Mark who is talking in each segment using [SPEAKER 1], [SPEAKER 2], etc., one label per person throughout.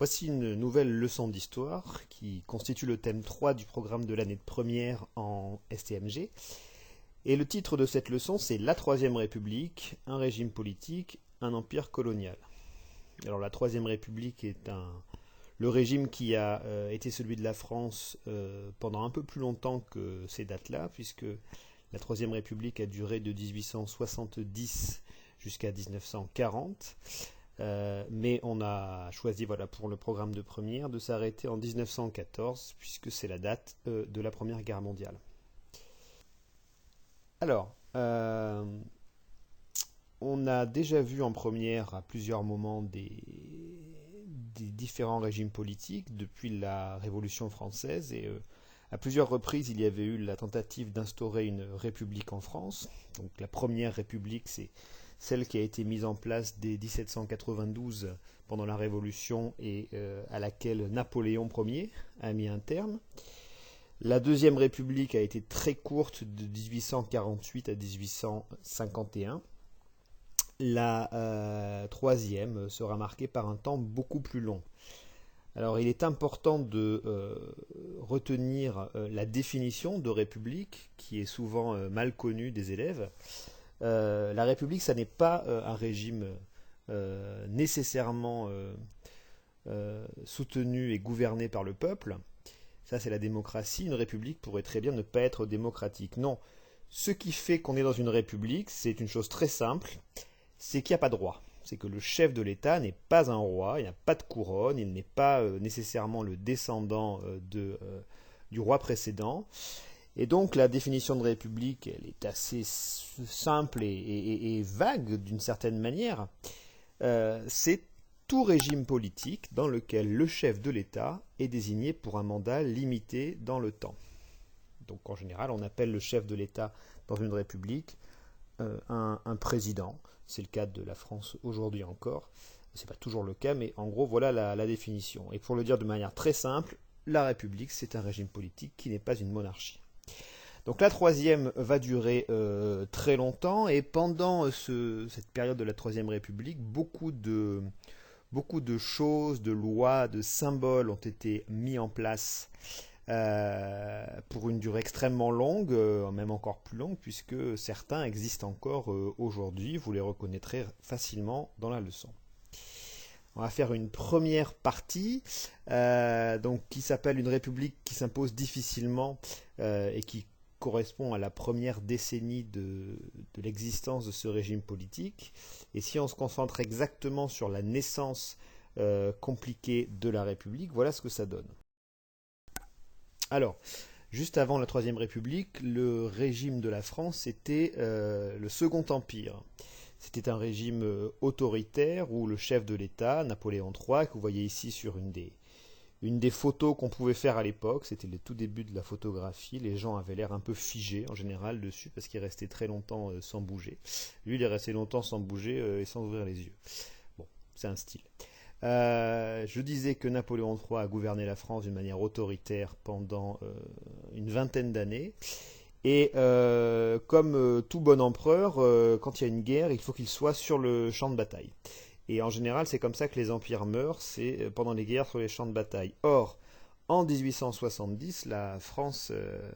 [SPEAKER 1] Voici une nouvelle leçon d'histoire qui constitue le thème 3 du programme de l'année de première en STMG. Et le titre de cette leçon, c'est La Troisième République, un régime politique, un empire colonial. Alors la Troisième République est le régime qui a été celui de la France pendant un peu plus longtemps que ces dates-là, puisque la Troisième République a duré de 1870 jusqu'à 1940. Mais on a choisi pour le programme de première de s'arrêter en 1914 puisque c'est la date de la Première Guerre mondiale. Alors, on a déjà vu en première à plusieurs moments des différents régimes politiques depuis la Révolution française et à plusieurs reprises il y avait eu la tentative d'instaurer une république en France. Donc la première république, c'est celle qui a été mise en place dès 1792 pendant la Révolution et à laquelle Napoléon Ier a mis un terme. La Deuxième République a été très courte de 1848 à 1851. La Troisième sera marquée par un temps beaucoup plus long. Alors il est important de retenir la définition de République qui est souvent mal connue des élèves. La République, ça n'est pas un régime nécessairement soutenu et gouverné par le peuple. Ça, c'est la démocratie. Une république pourrait très bien ne pas être démocratique. Non. Ce qui fait qu'on est dans une république, c'est une chose très simple, c'est qu'il n'y a pas de roi. C'est que le chef de l'État n'est pas un roi, il n'y a pas de couronne, il n'est pas nécessairement le descendant du roi précédent. Et donc la définition de république, elle est assez simple et vague d'une certaine manière. C'est tout régime politique dans lequel le chef de l'État est désigné pour un mandat limité dans le temps. Donc en général, on appelle le chef de l'État dans une république un président. C'est le cas de la France aujourd'hui encore. Ce n'est pas toujours le cas, mais en gros, voilà la définition. Et pour le dire de manière très simple, la République, c'est un régime politique qui n'est pas une monarchie. Donc la Troisième va durer très longtemps et pendant cette période de la Troisième République, beaucoup de choses, de lois, de symboles ont été mis en place pour une durée extrêmement longue, même encore plus longue, puisque certains existent encore aujourd'hui. Vous les reconnaîtrez facilement dans la leçon. On va faire une première partie qui s'appelle une république qui s'impose difficilement et qui correspond à la première décennie de l'existence de ce régime politique. Et si on se concentre exactement sur la naissance compliquée de la République, voilà ce que ça donne. Alors, juste avant la Troisième République, le régime de la France était le Second Empire. C'était un régime autoritaire où le chef de l'État, Napoléon III, que vous voyez ici sur une des photos qu'on pouvait faire à l'époque, c'était le tout début de la photographie, les gens avaient l'air un peu figés en général dessus parce qu'ils restaient très longtemps sans bouger. Lui, il est resté longtemps sans bouger et sans ouvrir les yeux. Bon, c'est un style. Je disais que Napoléon III a gouverné la France d'une manière autoritaire pendant une vingtaine d'années. Et comme tout bon empereur, quand il y a une guerre, il faut qu'il soit sur le champ de bataille. Et en général, c'est comme ça que les empires meurent, c'est pendant les guerres sur les champs de bataille. Or, en 1870, la France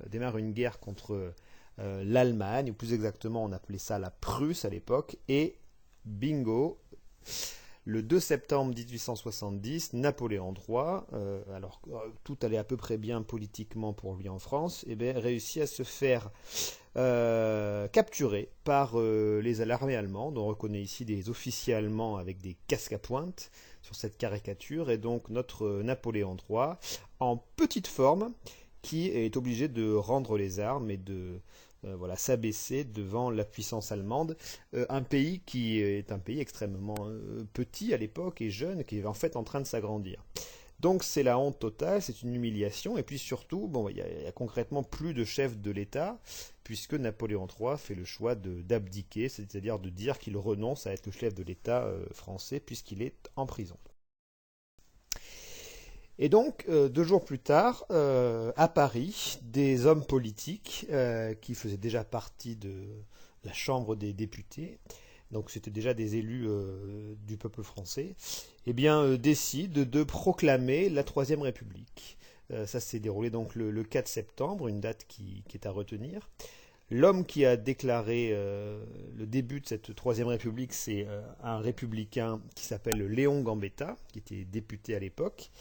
[SPEAKER 1] démarre une guerre contre l'Allemagne, ou plus exactement, on appelait ça la Prusse à l'époque, et bingo, le 2 septembre 1870, Napoléon III, alors tout allait à peu près bien politiquement pour lui en France, réussit à se faire capturer par les armées allemandes. On reconnaît ici des officiers allemands avec des casques à pointe sur cette caricature, et donc notre Napoléon III, en petite forme, qui est obligé de rendre les armes et de s'abaisser devant la puissance allemande, un pays qui est un pays extrêmement petit à l'époque et jeune, qui est en fait en train de s'agrandir. Donc c'est la honte totale, c'est une humiliation, et puis surtout, il y a concrètement plus de chef de l'État, puisque Napoléon III fait le choix d'abdiquer, c'est-à-dire de dire qu'il renonce à être le chef de l'État français, puisqu'il est en prison. Et donc, 2 jours plus tard, à Paris, des hommes politiques qui faisaient déjà partie de la Chambre des députés, donc c'était déjà des élus du peuple français, eh bien, décide de proclamer la Troisième République. Ça s'est déroulé donc le 4 septembre, une date qui est à retenir. L'homme qui a déclaré le début de cette Troisième République, c'est un républicain qui s'appelle Léon Gambetta, qui était député à l'époque,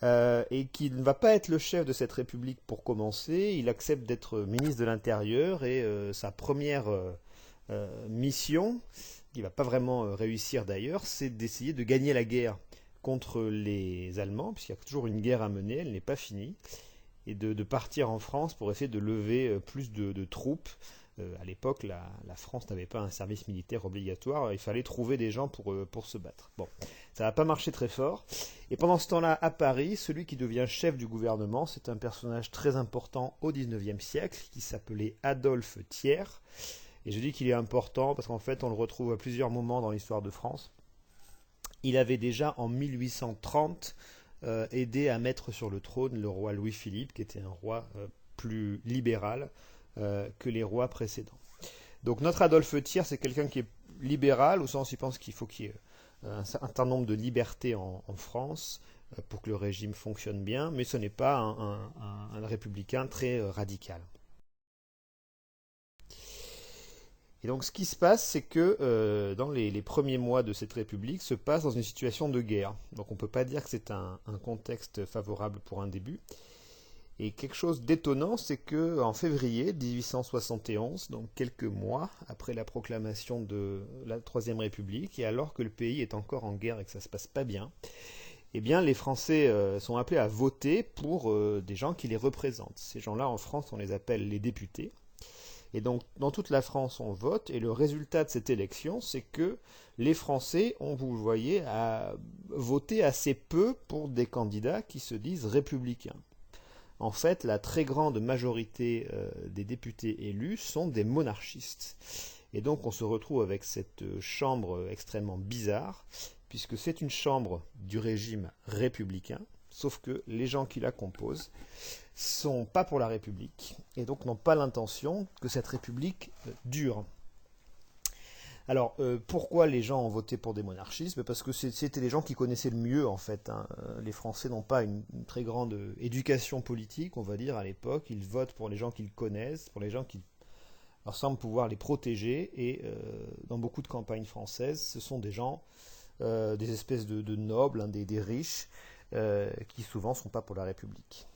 [SPEAKER 1] et qui ne va pas être le chef de cette République pour commencer. Il accepte d'être ministre de l'Intérieur et sa première mission, qui ne va pas vraiment réussir d'ailleurs, c'est d'essayer de gagner la guerre contre les Allemands, puisqu'il y a toujours une guerre à mener, elle n'est pas finie, et de partir en France pour essayer de lever plus de troupes. À l'époque, la France n'avait pas un service militaire obligatoire, il fallait trouver des gens pour se battre. Bon, ça n'a pas marché très fort. Et pendant ce temps-là, à Paris, celui qui devient chef du gouvernement, c'est un personnage très important au XIXe siècle, qui s'appelait Adolphe Thiers. Et je dis qu'il est important parce qu'en fait, on le retrouve à plusieurs moments dans l'histoire de France. Il avait déjà en 1830 aidé à mettre sur le trône le roi Louis-Philippe, qui était un roi plus libéral que les rois précédents. Donc notre Adolphe Thiers, c'est quelqu'un qui est libéral, au sens où il pense qu'il faut qu'il y ait un certain nombre de libertés en France pour que le régime fonctionne bien, mais ce n'est pas un républicain très radical. Et donc ce qui se passe, c'est que dans les premiers mois de cette République se passe dans une situation de guerre. Donc on ne peut pas dire que c'est un contexte favorable pour un début. Et quelque chose d'étonnant, c'est que en février 1871, donc quelques mois après la proclamation de la Troisième République, et alors que le pays est encore en guerre et que ça ne se passe pas bien, eh bien les Français sont appelés à voter pour des gens qui les représentent. Ces gens-là, en France, on les appelle les députés. Et donc, dans toute la France, on vote, et le résultat de cette élection, c'est que les Français ont, vous le voyez, voté assez peu pour des candidats qui se disent républicains. En fait, la très grande majorité des députés élus sont des monarchistes. Et donc, on se retrouve avec cette chambre extrêmement bizarre, puisque c'est une chambre du régime républicain, sauf que les gens qui la composent sont pas pour la République et donc n'ont pas l'intention que cette République dure. Alors pourquoi les gens ont voté pour des monarchistes? Parce que c'était les gens qui connaissaient le mieux en fait. Les Français n'ont pas une très grande éducation politique, on va dire à l'époque. Ils votent pour les gens qu'ils connaissent, pour les gens qui leur semblent pouvoir les protéger. Et dans beaucoup de campagnes françaises, ce sont des gens, des espèces de nobles, des riches, qui souvent ne sont pas pour la République.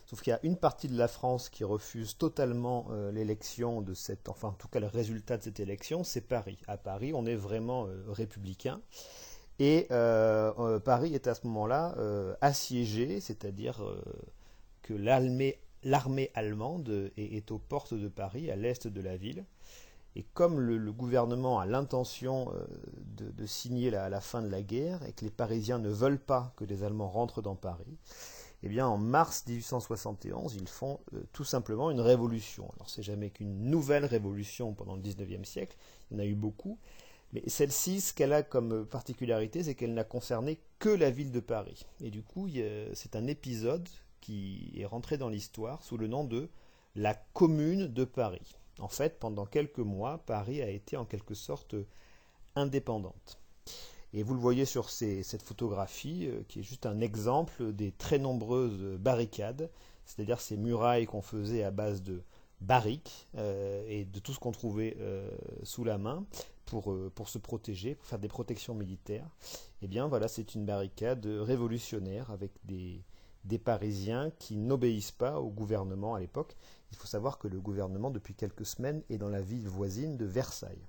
[SPEAKER 1] Sauf qu'il y a une partie de la France qui refuse totalement l'élection de cette, enfin en tout cas le résultat de cette élection, c'est Paris. À Paris, on est vraiment républicain. Et Paris est à ce moment-là assiégé, c'est-à-dire que l'armée allemande est aux portes de Paris, à l'est de la ville. Et comme le gouvernement a l'intention de signer la fin de la guerre et que les Parisiens ne veulent pas que les Allemands rentrent dans Paris, eh bien, en mars 1871, ils font tout simplement une révolution. Alors, c'est jamais qu'une nouvelle révolution pendant le 19e siècle, il y en a eu beaucoup, mais celle-ci, ce qu'elle a comme particularité, c'est qu'elle n'a concerné que la ville de Paris. Et du coup, c'est un épisode qui est rentré dans l'histoire sous le nom de la Commune de Paris. En fait, pendant quelques mois, Paris a été en quelque sorte indépendante. Et vous le voyez sur cette photographie, qui est juste un exemple des très nombreuses barricades, c'est-à-dire ces murailles qu'on faisait à base de barriques et de tout ce qu'on trouvait sous la main pour se protéger, pour faire des protections militaires. Eh bien voilà, c'est une barricade révolutionnaire avec des Parisiens qui n'obéissent pas au gouvernement à l'époque. Il faut savoir que le gouvernement, depuis quelques semaines, est dans la ville voisine de Versailles.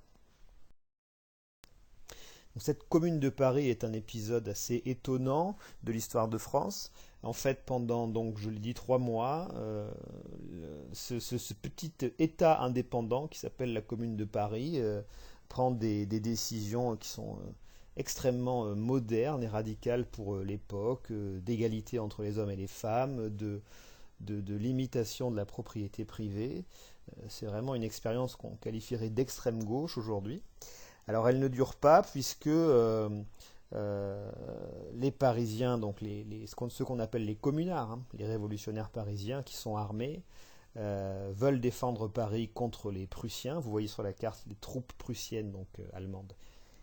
[SPEAKER 1] Donc, cette commune de Paris est un épisode assez étonnant de l'histoire de France. En fait, pendant, donc, je l'ai dit, 3 mois, ce petit État indépendant qui s'appelle la Commune de Paris prend des décisions qui sont extrêmement modernes et radicales pour l'époque, d'égalité entre les hommes et les femmes, de limitation de la propriété privée. C'est vraiment une expérience qu'on qualifierait d'extrême gauche aujourd'hui. Alors elle ne dure pas puisque les Parisiens, donc ceux qu'on appelle les communards, hein, les révolutionnaires parisiens qui sont armés, veulent défendre Paris contre les Prussiens. Vous voyez sur la carte les troupes prussiennes, donc allemandes,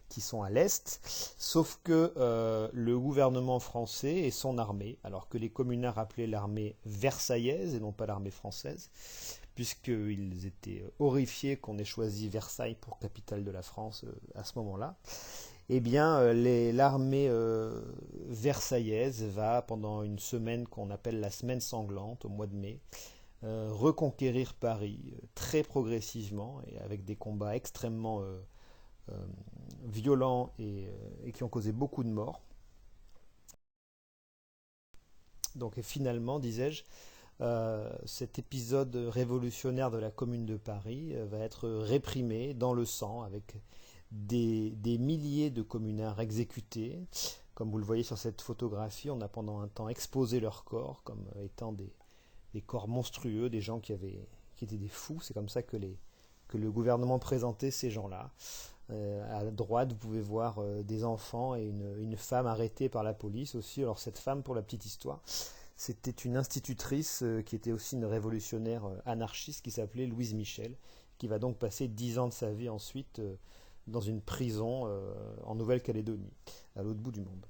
[SPEAKER 1] qui sont à l'est, sauf que le gouvernement français et son armée, alors que les communards appelaient l'armée versaillaise et non pas l'armée française, puisqu'ils étaient horrifiés qu'on ait choisi Versailles pour capitale de la France à ce moment-là, eh bien l'armée versaillaise va, pendant une semaine qu'on appelle la semaine sanglante, au mois de mai, reconquérir Paris très progressivement et avec des combats extrêmement violents et qui ont causé beaucoup de morts. Donc et finalement, disais-je, cet épisode révolutionnaire de la Commune de Paris va être réprimé dans le sang avec des milliers de communards exécutés. Comme vous le voyez sur cette photographie, on a pendant un temps exposé leurs corps comme étant des corps monstrueux, des gens qui étaient des fous. C'est comme ça que le gouvernement présentait ces gens-là. À droite, vous pouvez voir des enfants et une femme arrêtée par la police aussi. Alors cette femme, pour la petite histoire, c'était une institutrice qui était aussi une révolutionnaire anarchiste qui s'appelait Louise Michel, qui va donc passer 10 ans de sa vie ensuite dans une prison en Nouvelle-Calédonie, à l'autre bout du monde.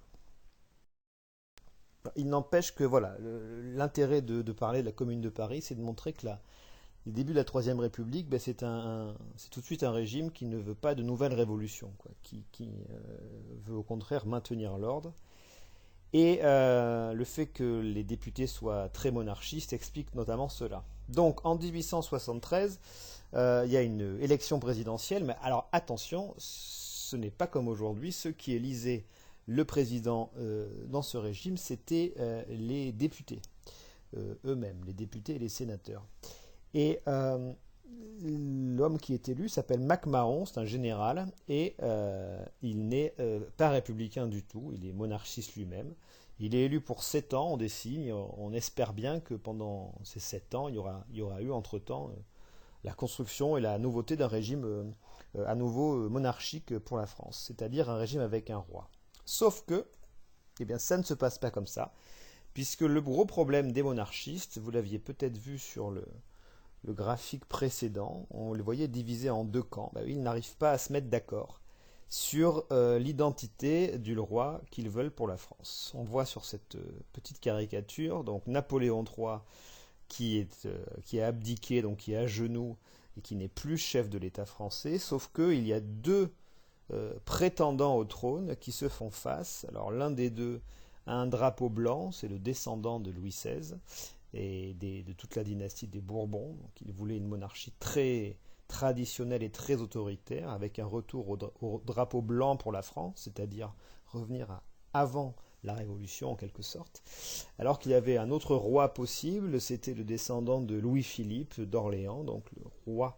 [SPEAKER 1] Il n'empêche que voilà, l'intérêt de parler de la Commune de Paris, c'est de montrer que le début de la Troisième République, ben, c'est tout de suite un régime qui ne veut pas de nouvelles révolutions, quoi, qui veut au contraire maintenir l'ordre. Et le fait que les députés soient très monarchistes explique notamment cela. Donc en 1873, il y a une élection présidentielle, mais alors attention, ce n'est pas comme aujourd'hui, ceux qui élisaient le président dans ce régime, c'était les députés eux-mêmes, les députés et les sénateurs. Et l'homme qui est élu s'appelle MacMahon, c'est un général, et il n'est pas républicain du tout, il est monarchiste lui-même. Il est élu pour 7 ans, on décide, on espère bien que pendant ces 7 ans, il y aura eu entre-temps la construction et la nouveauté d'un régime à nouveau monarchique pour la France, c'est-à-dire un régime avec un roi. Sauf que, eh bien, ça ne se passe pas comme ça, puisque le gros problème des monarchistes, vous l'aviez peut-être vu sur le graphique précédent, on le voyait divisé en deux camps. Ben oui, ils n'arrivent pas à se mettre d'accord sur l'identité du roi qu'ils veulent pour la France. On voit sur cette petite caricature, donc Napoléon III qui a abdiqué, donc qui est à genoux et qui n'est plus chef de l'État français, sauf qu'il y a deux prétendants au trône qui se font face. Alors l'un des deux a un drapeau blanc, c'est le descendant de Louis XVI et de toute la dynastie des Bourbons. Donc il voulait une monarchie très traditionnelle et très autoritaire, avec un retour au drapeau blanc pour la France, c'est-à-dire revenir à avant la Révolution en quelque sorte. Alors qu'il y avait un autre roi possible, c'était le descendant de Louis-Philippe d'Orléans, donc le roi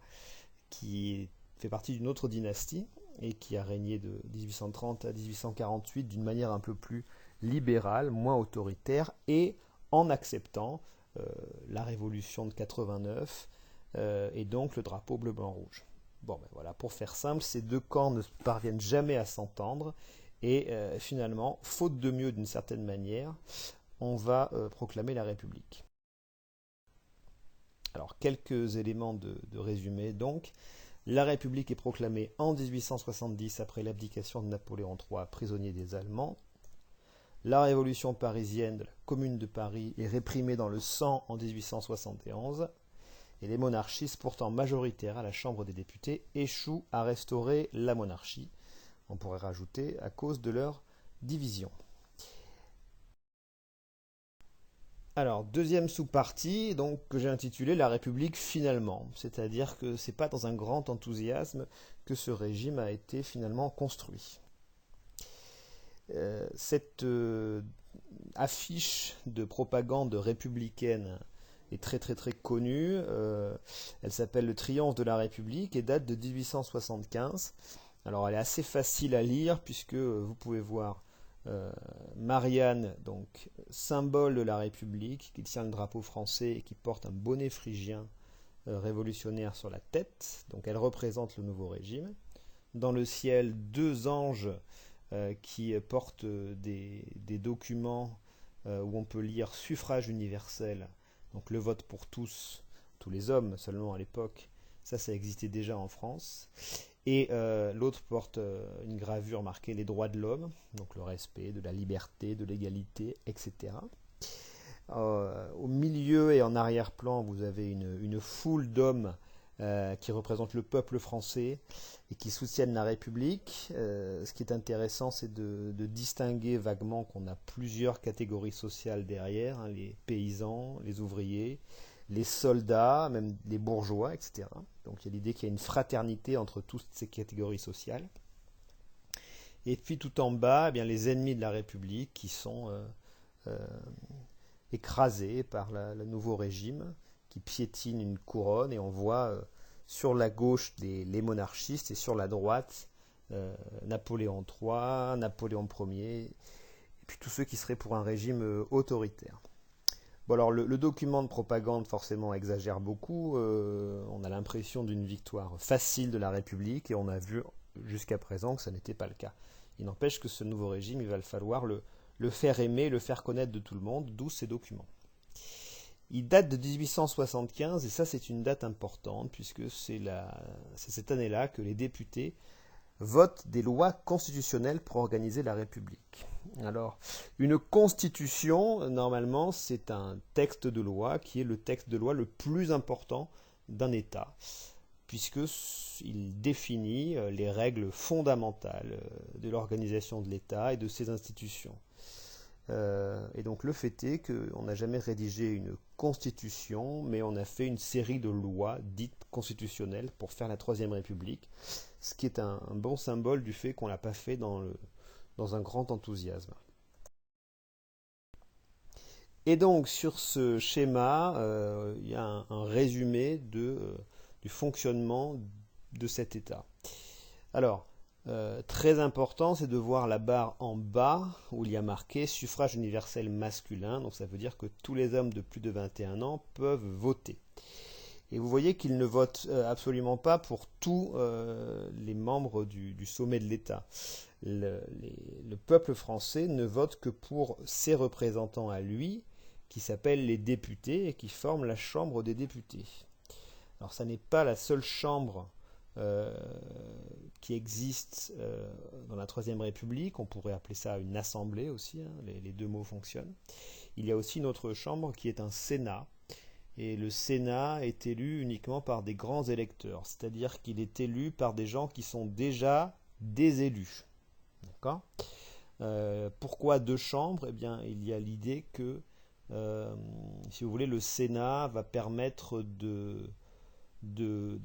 [SPEAKER 1] qui fait partie d'une autre dynastie et qui a régné de 1830 à 1848 d'une manière un peu plus libérale, moins autoritaire, et en acceptant la Révolution de 89 et donc le drapeau bleu-blanc-rouge. Bon, ben voilà, pour faire simple, ces deux camps ne parviennent jamais à s'entendre et finalement, faute de mieux d'une certaine manière, on va proclamer la République. Alors, quelques éléments de résumé donc. La République est proclamée en 1870 après l'abdication de Napoléon III, prisonnier des Allemands. La révolution parisienne de la Commune de Paris est réprimée dans le sang en 1871 et les monarchistes, pourtant majoritaires à la Chambre des députés, échouent à restaurer la monarchie. On pourrait rajouter à cause de leur division. Alors, deuxième sous-partie, donc, que j'ai intitulé La République finalement, c'est-à-dire que c'est pas dans un grand enthousiasme que ce régime a été finalement construit. Cette affiche de propagande républicaine est très très très connue. Elle s'appelle Le Triomphe de la République et date de 1875. Alors elle est assez facile à lire puisque vous pouvez voir Marianne, donc symbole de la République, qui tient le drapeau français et qui porte un bonnet phrygien révolutionnaire sur la tête. Donc elle représente le nouveau régime. Dans le ciel, deux anges qui portent des documents où on peut lire suffrage universel, donc le vote pour tous les hommes seulement à l'époque, ça existait déjà en France. Et l'autre porte une gravure marquée les droits de l'homme, donc le respect de la liberté, de l'égalité, etc. Au milieu et en arrière-plan, vous avez une foule d'hommes qui représentent le peuple français et qui soutiennent la République. Ce qui est intéressant, c'est de distinguer vaguement qu'on a plusieurs catégories sociales derrière, hein, les paysans, les ouvriers, les soldats, même les bourgeois, etc. Donc il y a l'idée qu'il y a une fraternité entre toutes ces catégories sociales. Et puis tout en bas, eh bien, les ennemis de la République qui sont euh, écrasés par le nouveau régime, qui piétine une couronne, et on voit sur la gauche les monarchistes et sur la droite Napoléon III, Napoléon Ier, et puis tous ceux qui seraient pour un régime autoritaire. Bon, alors le document de propagande forcément exagère beaucoup, on a l'impression d'une victoire facile de la République et on a vu jusqu'à présent que ça n'était pas le cas. Il n'empêche que ce nouveau régime, il va falloir le faire aimer, le faire connaître de tout le monde, d'où ces documents. Il date de 1875 et ça c'est une date importante puisque c'est cette année-là que les députés votent des lois constitutionnelles pour organiser la République. Alors, une constitution, normalement, c'est un texte de loi qui est le texte de loi le plus important d'un État, puisqu'il définit les règles fondamentales de l'organisation de l'État et de ses institutions. Et donc le fait est qu'on n'a jamais rédigé une constitution, mais on a fait une série de lois dites constitutionnelles pour faire la Troisième République, ce qui est un bon symbole du fait qu'on ne l'a pas fait dans un grand enthousiasme. Et donc sur ce schéma, il y a un résumé du fonctionnement de cet État. Alors, très important, c'est de voir la barre en bas où il y a marqué suffrage universel masculin. Donc ça veut dire que tous les hommes de plus de 21 ans peuvent voter. Et vous voyez qu'ils ne votent absolument pas pour tous les membres du sommet de l'État. Le peuple français ne vote que pour ses représentants à lui, qui s'appellent les députés et qui forment la Chambre des députés. Alors ça n'est pas la seule chambre qui existe dans la Troisième République, on pourrait appeler ça une assemblée aussi, hein, les deux mots fonctionnent. Il y a aussi une autre chambre qui est un Sénat, et le Sénat est élu uniquement par des grands électeurs, c'est-à-dire qu'il est élu par des gens qui sont déjà des élus. D'accord ? Pourquoi deux chambres ? Eh bien, il y a l'idée que, si vous voulez, le Sénat va permettre de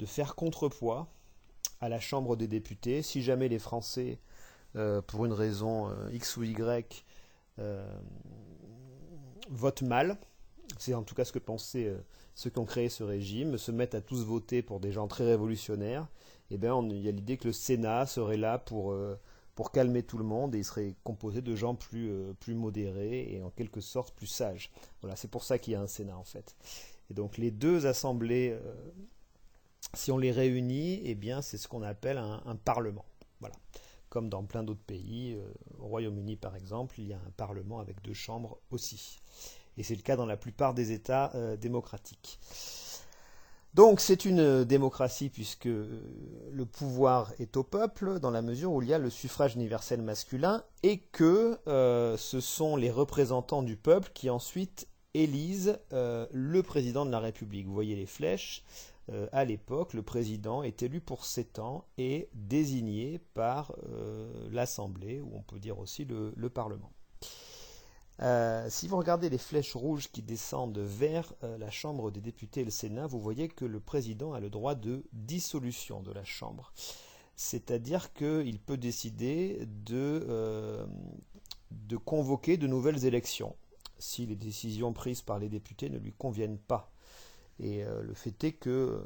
[SPEAKER 1] faire contrepoids à la Chambre des députés, si jamais les Français, pour une raison X ou Y, votent mal. C'est en tout cas ce que pensaient ceux qui ont créé ce régime, se mettent à tous voter pour des gens très révolutionnaires. Et bien, il y a l'idée que le Sénat serait là pour calmer tout le monde, et il serait composé de gens plus modérés et en quelque sorte plus sages. Voilà, c'est pour ça qu'il y a un Sénat en fait. Et donc les deux assemblées, si on les réunit, eh bien c'est ce qu'on appelle un parlement. Voilà. Comme dans plein d'autres pays, au Royaume-Uni par exemple, il y a un parlement avec deux chambres aussi. Et c'est le cas dans la plupart des États démocratiques. Donc c'est une démocratie puisque le pouvoir est au peuple dans la mesure où il y a le suffrage universel masculin et que ce sont les représentants du peuple qui ensuite élisent le président de la République. Vous voyez les flèches. À l'époque, le président est élu pour 7 ans et désigné par l'Assemblée, ou on peut dire aussi le Parlement. Si vous regardez les flèches rouges qui descendent vers la Chambre des députés et le Sénat, vous voyez que le président a le droit de dissolution de la Chambre. C'est-à-dire qu'il peut décider de convoquer de nouvelles élections si les décisions prises par les députés ne lui conviennent pas. Et le fait est que,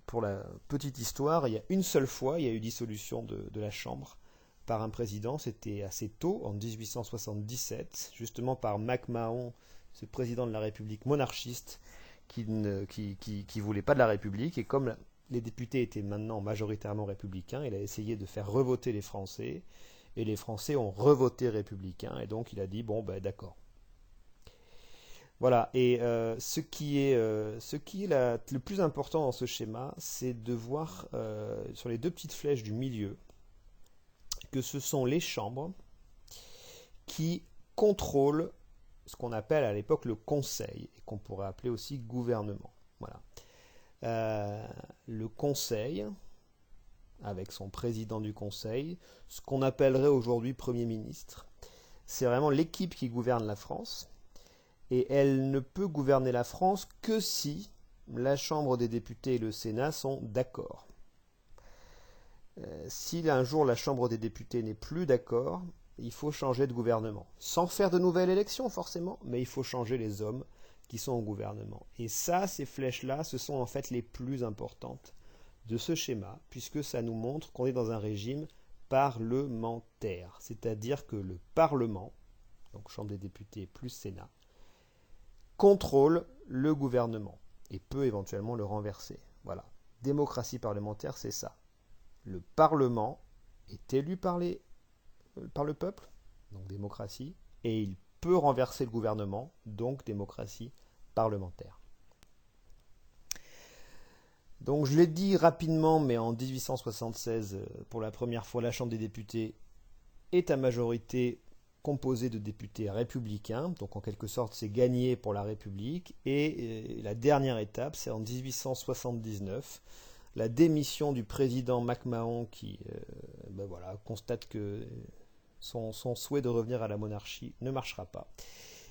[SPEAKER 1] pour la petite histoire, il y a une seule fois, il y a eu dissolution de la Chambre par un président, c'était assez tôt, en 1877, justement par MacMahon, ce président de la République monarchiste, qui voulait pas de la République, et comme les députés étaient maintenant majoritairement républicains, il a essayé de faire revoter les Français, et les Français ont revoté républicain, et donc il a dit, bon ben d'accord. Voilà, et le plus important dans ce schéma, c'est de voir sur les deux petites flèches du milieu que ce sont les chambres qui contrôlent ce qu'on appelle à l'époque le conseil, et qu'on pourrait appeler aussi gouvernement. Voilà. Le conseil, avec son président du conseil, ce qu'on appellerait aujourd'hui Premier ministre, c'est vraiment l'équipe qui gouverne la France, et elle ne peut gouverner la France que si la Chambre des députés et le Sénat sont d'accord. Si un jour la Chambre des députés n'est plus d'accord, il faut changer de gouvernement. Sans faire de nouvelles élections forcément, mais il faut changer les hommes qui sont au gouvernement. Et ça, ces flèches-là, ce sont en fait les plus importantes de ce schéma, puisque ça nous montre qu'on est dans un régime parlementaire. C'est-à-dire que le Parlement, donc Chambre des députés plus Sénat, contrôle le gouvernement et peut éventuellement le renverser. Voilà. Démocratie parlementaire, c'est ça. Le Parlement est élu par le peuple, donc démocratie, et il peut renverser le gouvernement, donc démocratie parlementaire. Donc je l'ai dit rapidement, mais en 1876, pour la première fois, la Chambre des députés est à majorité composée de députés républicains, donc en quelque sorte c'est gagné pour la République, et la dernière étape, c'est en 1879, la démission du président MacMahon qui constate que son souhait de revenir à la monarchie ne marchera pas,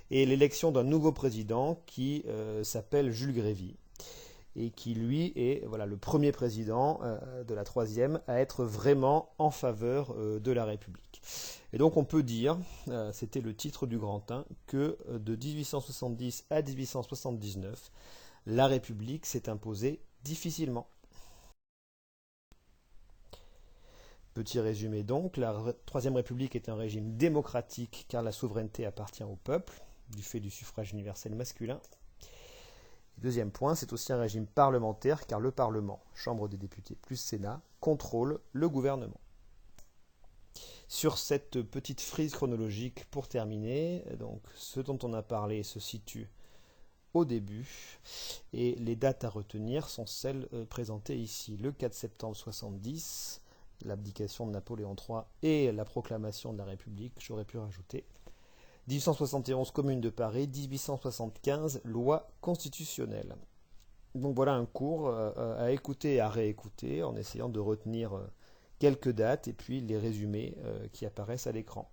[SPEAKER 1] et l'élection d'un nouveau président qui s'appelle Jules Grévy, et qui lui est le premier président de la troisième à être vraiment en faveur de la République. Et donc on peut dire, c'était le titre du Grand 1, que de 1870 à 1879, la République s'est imposée difficilement. Petit résumé donc, la Troisième République est un régime démocratique car la souveraineté appartient au peuple, du fait du suffrage universel masculin. Deuxième point, c'est aussi un régime parlementaire car le Parlement, Chambre des députés plus Sénat, contrôle le gouvernement. Sur cette petite frise chronologique pour terminer, donc ce dont on a parlé se situe au début et les dates à retenir sont celles présentées ici. Le 4 septembre 70, l'abdication de Napoléon III et la proclamation de la République, j'aurais pu rajouter. 1871, Commune de Paris, 1875, loi constitutionnelle. Donc voilà un cours à écouter et à réécouter en essayant de retenir quelques dates et puis les résumés qui apparaissent à l'écran.